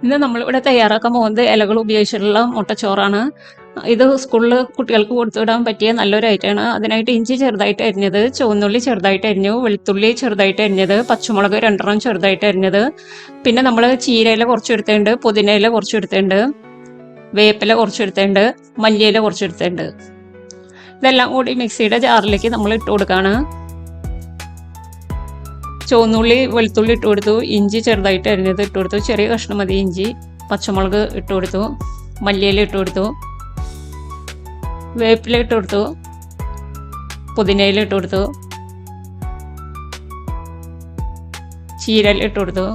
ഇന്ന് നമ്മളിവിടെ തയ്യാറാക്കാൻ പോകുന്നത് ഇലകൾ ഉപയോഗിച്ചിട്ടുള്ള മുട്ടച്ചോറാണ്. ഇത് സ്കൂളിൽ കുട്ടികൾക്ക് കൊടുത്തുവിടാൻ പറ്റിയ നല്ലൊരു ഐറ്റമാണ്. അതിനായിട്ട് ഇഞ്ചി ചെറുതായിട്ട് അരിഞ്ഞത്, ചുവന്നുള്ളി ചെറുതായിട്ട് അരിഞ്ഞു, വെളുത്തുള്ളി ചെറുതായിട്ട് അരിഞ്ഞത്, പച്ചമുളക് 2 ചെറുതായിട്ട് അരിഞ്ഞത്, പിന്നെ നമ്മൾ ചീരയില കുറച്ചെടുത്തുണ്ട്, പുതിനയില കുറച്ചെടുത്തുണ്ട്, വേപ്പില കുറച്ചെടുത്തുണ്ട്, മല്ലിയില കുറച്ചെടുത്തുണ്ട്. ഇതെല്ലാം കൂടി മിക്സിയുടെ ജാറിലേക്ക് നമ്മൾ ഇട്ട് കൊടുക്കുകയാണ്. ചുവന്നുള്ളി വെളുത്തുള്ളി ഇട്ട് കൊടുത്തു, ഇഞ്ചി ചെറുതായിട്ട് അരിഞ്ഞത് ഇട്ട് കൊടുത്തു, ചെറിയ കഷ്ണം മതി ഇഞ്ചി, പച്ചമുളക് ഇട്ട് കൊടുത്തു, മല്ലിയില ഇട്ട് കൊടുത്തു, വേപ്പില ഇട്ട് കൊടുത്തു, പുതിനയില ഇട്ട് കൊടുത്തു, ചീരയില ഇട്ട് കൊടുത്തു.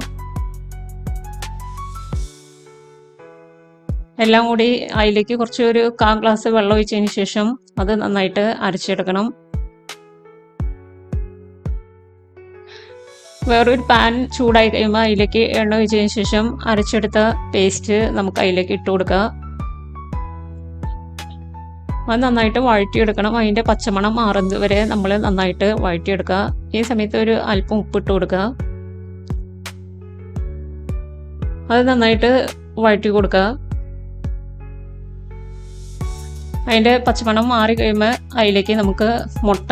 എല്ലാം കൂടി അതിലേക്ക് കുറച്ച് ഒരു 1/4 ഗ്ലാസ് വെള്ളം ഒഴിച്ചതിന് ശേഷം അത് നന്നായിട്ട് അരച്ചെടുക്കണം. വേറൊരു പാൻ ചൂടായി കഴിയുമ്പോൾ അതിലേക്ക് എണ്ണ ഒഴിച്ചതിന് ശേഷം അരച്ചെടുത്ത പേസ്റ്റ് നമുക്ക് അതിലേക്ക് ഇട്ട് കൊടുക്കുക. അത് നന്നായിട്ട് വഴറ്റിയെടുക്കണം. അതിൻ്റെ പച്ചമണം മാറുന്നത് വരെ നമ്മൾ നന്നായിട്ട് വഴറ്റിയെടുക്കുക. ഈ സമയത്ത് ഒരു അല്പം ഉപ്പിട്ട് കൊടുക്കുക. അത് നന്നായിട്ട് വഴറ്റി കൊടുക്കുക. അതിൻ്റെ പച്ചമണം മാറി കഴിയുമ്പോൾ അതിലേക്ക് നമുക്ക് മുട്ട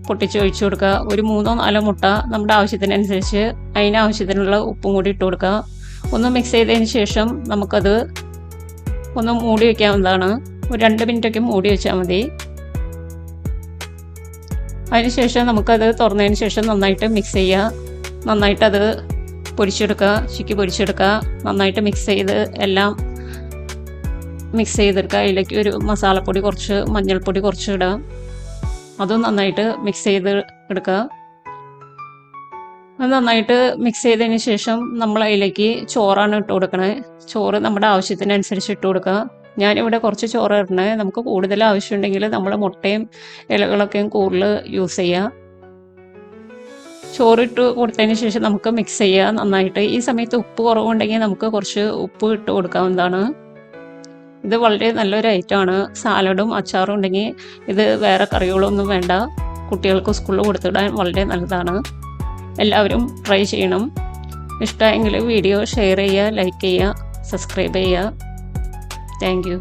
പൊട്ടിച്ച് ഒഴിച്ചു കൊടുക്കുക. ഒരു 3-4 മുട്ട നമ്മുടെ ആവശ്യത്തിനനുസരിച്ച് അതിനാവശ്യത്തിനുള്ള ഉപ്പും കൂടി ഇട്ട് കൊടുക്കുക. ഒന്ന് മിക്സ് ചെയ്തതിന് ശേഷം നമുക്കത് ഒന്ന് മൂടി വയ്ക്കാവുന്നതാണ്. ഒരു 2 മിനിറ്റൊക്കെ മൂടി വെച്ചാൽ മതി. അതിനുശേഷം നമുക്കത് തുറന്നതിന് ശേഷം നന്നായിട്ട് മിക്സ് ചെയ്യുക. നന്നായിട്ടത് പൊരിച്ചെടുക്കുക, ചിക്കി പൊരിച്ചെടുക്കുക. നന്നായിട്ട് മിക്സ് ചെയ്ത് എല്ലാം മിക്സ് ചെയ്തെടുക്കുക. അതിലേക്ക് ഒരു മസാലപ്പൊടി കുറച്ച്, മഞ്ഞൾപ്പൊടി കുറച്ച് ഇടുക. അതും നന്നായിട്ട് മിക്സ് ചെയ്ത് എടുക്കുക. അത് നന്നായിട്ട് മിക്സ് ചെയ്തതിന് ശേഷം നമ്മൾ അതിലേക്ക് ചോറാണ് ഇട്ട് കൊടുക്കണേ. ചോറ് നമ്മുടെ ആവശ്യത്തിനനുസരിച്ച് ഇട്ട് കൊടുക്കുക. ഞാനിവിടെ കുറച്ച് ചോറ് ഇടണേ. നമുക്ക് കൂടുതൽ ആവശ്യമുണ്ടെങ്കിൽ നമ്മൾ മുട്ടയും ഇലകളൊക്കെയും കൂടുതൽ യൂസ് ചെയ്യുക. ചോറിട്ട് കൊടുത്തതിന് ശേഷം നമുക്ക് മിക്സ് ചെയ്യുക നന്നായിട്ട്. ഈ സമയത്ത് ഉപ്പ് കുറവുണ്ടെങ്കിൽ നമുക്ക് കുറച്ച് ഉപ്പ് ഇട്ട് കൊടുക്കാവുന്നതാണ്. ഇത് വളരെ നല്ലൊരു ഐറ്റമാണ്. സാലഡും അച്ചാറും ഉണ്ടെങ്കിൽ ഇത് വേറെ കറികളൊന്നും വേണ്ട. കുട്ടികൾക്ക് സ്കൂളിൽ കൊടുത്തിടാൻ വളരെ നല്ലതാണ്. എല്ലാവരും ട്രൈ ചെയ്യണം. ഇഷ്ടമായെങ്കിൽ വീഡിയോ ഷെയർ ചെയ്യുക, ലൈക്ക് ചെയ്യുക, സബ്സ്ക്രൈബ് ചെയ്യുക. Thank you.